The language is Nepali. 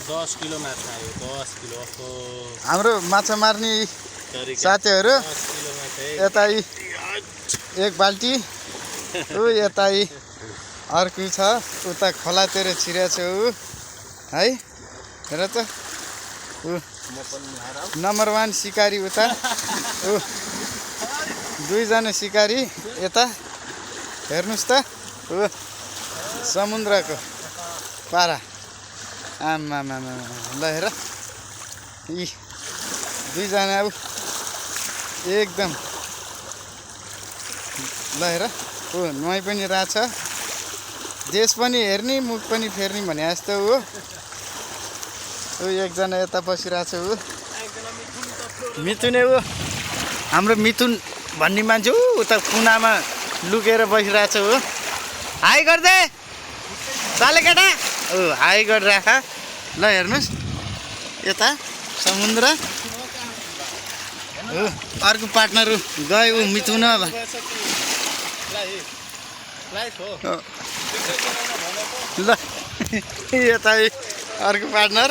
10 किलो माछा आयो 10 किलो हाम्रो माछा मार्ने साथीहरू 10 किलो माछा यता एक बाल्टी ऊ यता अर्को छ उता खोलातिर छिरेछ ऊ है हेर त ऊ नम्बर 1 शिकारी उता ऊ दुईजना शिकारी यता हेर्नुस् त ऊ समुद्रको पारा आमामा ल हेर यी दुईजना ऊ एकदम ल हेर ऊ नुहाइ पनि रहेछ देश पनि हेर्ने मुख पनि फेर्ने भने जस्तो ऊ एकजना यता बसिरहेछ ऊ मिथुन ऊ हाम्रो मिथुन भन्ने मान्छे उता कुनामा लुकेर बसिरहेछ ऊ हाई गर्दे चाले केटा हाई गरिराख ल हेर्नुहोस् यता समुद्र अर्को पार्टनर गयो ऊ मिथुन ल यता अर्को पार्टनर